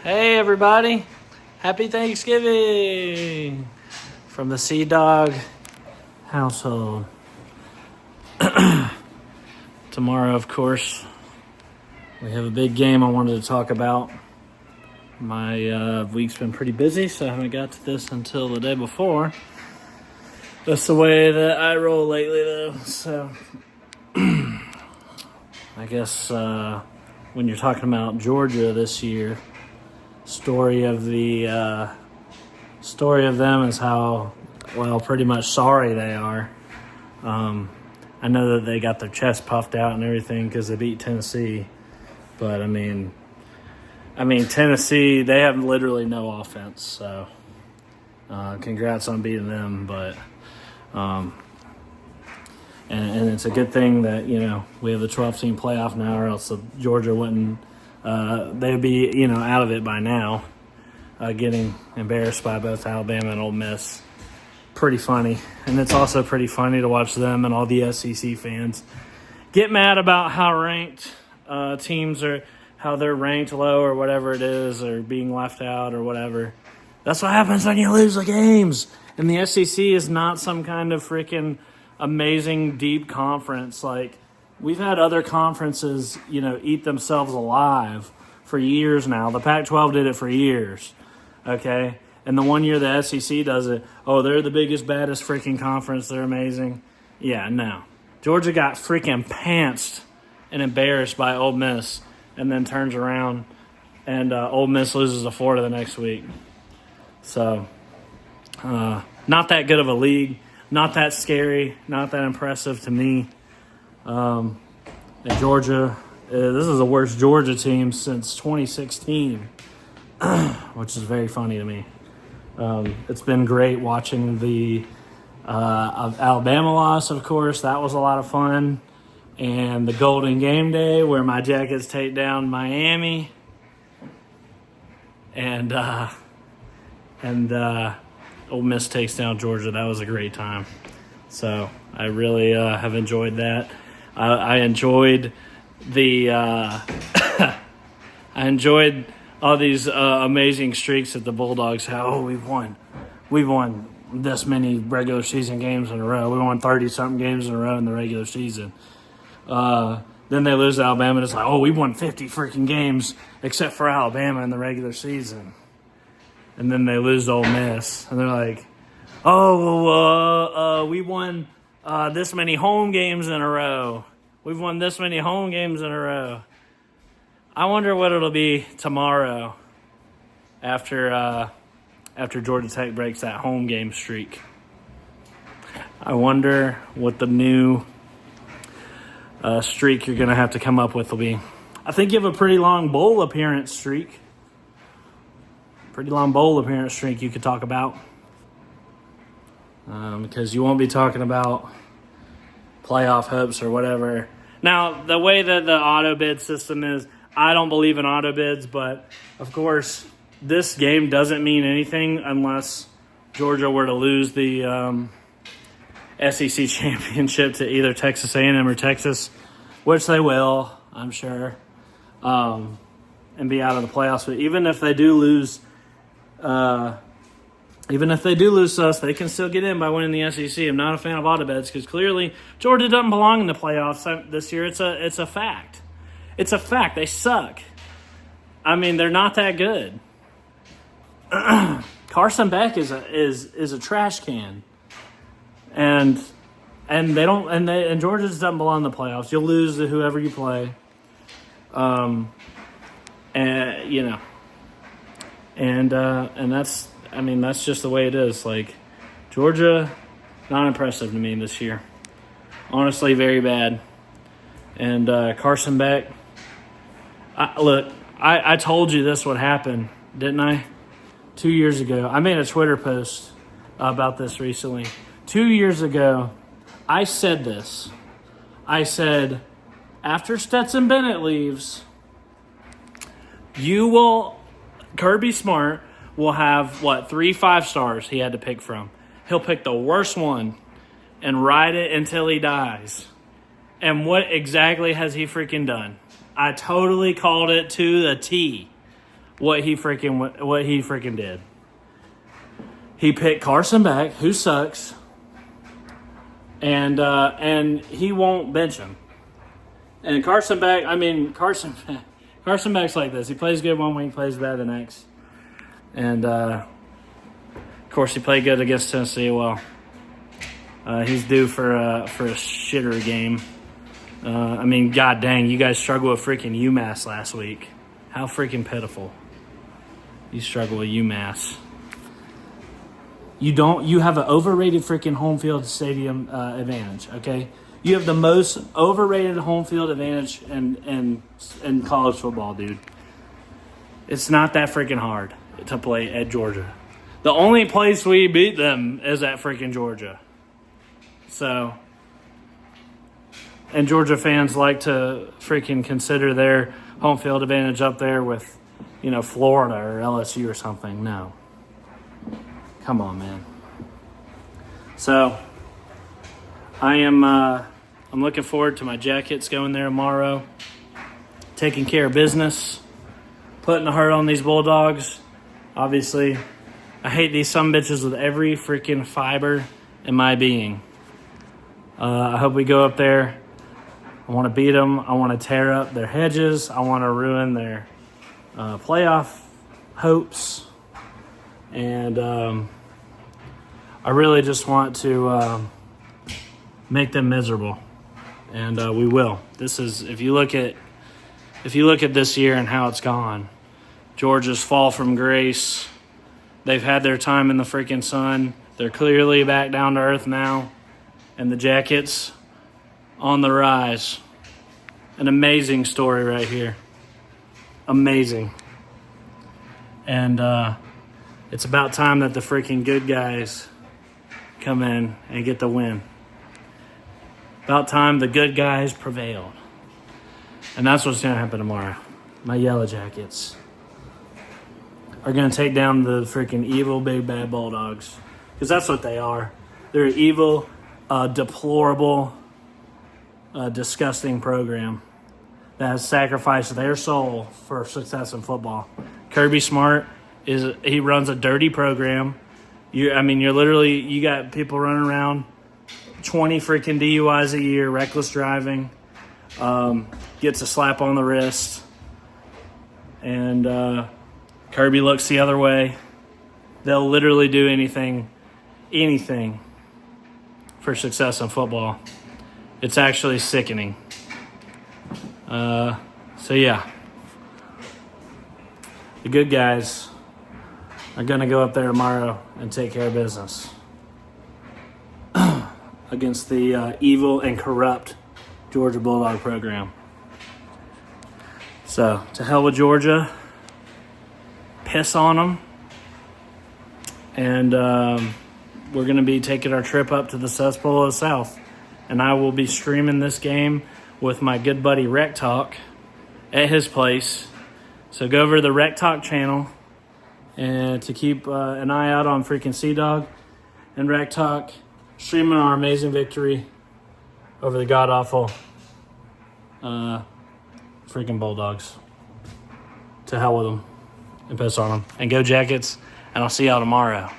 Hey everybody, happy Thanksgiving from the Sea Dog household. Tomorrow, of course, we have a big game I wanted to talk about. My week's been pretty busy, so I haven't got to this until the day before. That's the way that I roll lately, though. So, I guess when you're talking about Georgia this year, story of them is how, pretty much sorry they are. I know that they got their chest puffed out and everything because they beat Tennessee. But, I mean, Tennessee, they have literally no offense. So, congrats on beating them. But, and it's a good thing that, we have the 12-team playoff now, or else Georgia wouldn't, they'd be, out of it by now, getting embarrassed by both Alabama and Ole Miss. Pretty funny. And it's also pretty funny to watch them and all the SEC fans get mad about how ranked teams are, how they're ranked low or whatever it is, or being left out or whatever. That's what happens when you lose the games. And the SEC is not some kind of freaking amazing deep conference. Like, we've had other conferences, eat themselves alive for years now. The Pac-12 did it for years, okay? And the one year the SEC does it, they're the biggest, baddest freaking conference. They're amazing. Yeah, no. Georgia got freaking pantsed and embarrassed by Ole Miss and then turns around and Ole Miss loses to Florida the next week. So, not that good of a league. Not that scary. Not that impressive to me. And Georgia, this is the worst Georgia team since 2016, which is very funny to me. It's been great watching the Alabama loss, of course. That was a lot of fun. And the Golden Game Day where my Jackets take down Miami. And Ole Miss takes down Georgia. That was a great time. So I really have enjoyed that. I enjoyed the I enjoyed all these amazing streaks that the Bulldogs have. We've won this many regular season games in a row. We won 30-something games in a row in the regular season. Then they lose to Alabama, and it's like, we won 50 freaking games except for Alabama in the regular season. And then they lose to Ole Miss, and they're like, we won this many home games in a row. We've won this many home games in a row. I wonder what it'll be tomorrow after Georgia Tech breaks that home game streak. I wonder what the new streak you're going to have to come up with will be. I think you have a pretty long bowl appearance streak. Pretty long bowl appearance streak you could talk about. Because you won't be talking about playoff hopes or whatever. Now, the way that the auto bid system is, I don't believe in auto bids, but of course, this game doesn't mean anything unless Georgia were to lose the SEC championship to either Texas A&M or Texas, which they will, I'm sure, and be out of the playoffs. But even if they do lose to us, they can still get in by winning the SEC. I'm not a fan of auto bets because clearly Georgia doesn't belong in the playoffs this year. It's a fact. It's a fact. They suck. I mean, they're not that good. Carson Beck is a trash can, and Georgia just doesn't belong in the playoffs. You'll lose to whoever you play, and that's just the way it is. Like, Georgia, not impressive to me this year. Honestly, very bad. And Carson Beck, I told you this would happen, didn't I? 2 years ago. I made a Twitter post about this recently. 2 years ago, I said this. I said, after Stetson Bennett leaves, Kirby Smart will have, 3 5-stars he had to pick from. He'll pick the worst one and ride it until he dies. And what exactly has he freaking done? I totally called it to the T. what he freaking did. He picked Carson back, who sucks, and he won't bench him. And Carson Beck's like this. He plays good one week, plays bad the next. And, of course, he played good against Tennessee. Well, he's due for a shitter game. God dang, you guys struggled with freaking UMass last week. How freaking pitiful. You struggle with UMass. You have an overrated freaking home field stadium advantage, okay? You have the most overrated home field advantage in college football, dude. It's not that freaking hard to play at Georgia. The only place we beat them is at freaking Georgia. So, and Georgia fans like to freaking consider their home field advantage up there with, Florida or LSU or something. No. Come on, man. So, I'm looking forward to my Jackets going there tomorrow, taking care of business, putting a hurt on these Bulldogs. Obviously, I hate these sumbitches with every freaking fiber in my being. I hope we go up there. I want to beat them. I want to tear up their hedges. I want to ruin their playoff hopes. And I really just want to make them miserable. And we will. This is if you look at this year and how it's gone, Georgia's fall from grace. They've had their time in the freaking sun. They're clearly back down to earth now, and the Jackets on the rise. An amazing story right here. Amazing. And it's about time that the freaking good guys come in and get the win. About time the good guys prevailed. And that's what's going to happen tomorrow. My Yellow Jackets are going to take down the freaking evil big bad Bulldogs. Because that's what they are. They're an evil, deplorable, disgusting program that has sacrificed their soul for success in football. Kirby Smart, he runs a dirty program. You got people running around 20 freaking DUIs a year, reckless driving, gets a slap on the wrist, and Kirby looks the other way. They'll literally do anything for success in football. It's actually sickening. The good guys are going to go up there tomorrow and take care of business against the evil and corrupt Georgia Bulldog program. So, to hell with Georgia. Piss on them. And we're going to be taking our trip up to the cesspool of the South. And I will be streaming this game with my good buddy Rec Talk at his place. So go over to the Rec Talk channel and to keep an eye out on freaking Sea-Dog and Rec Talk streaming our amazing victory over the god-awful freaking Bulldogs. To hell with them and piss on them. And go Jackets, and I'll see y'all tomorrow.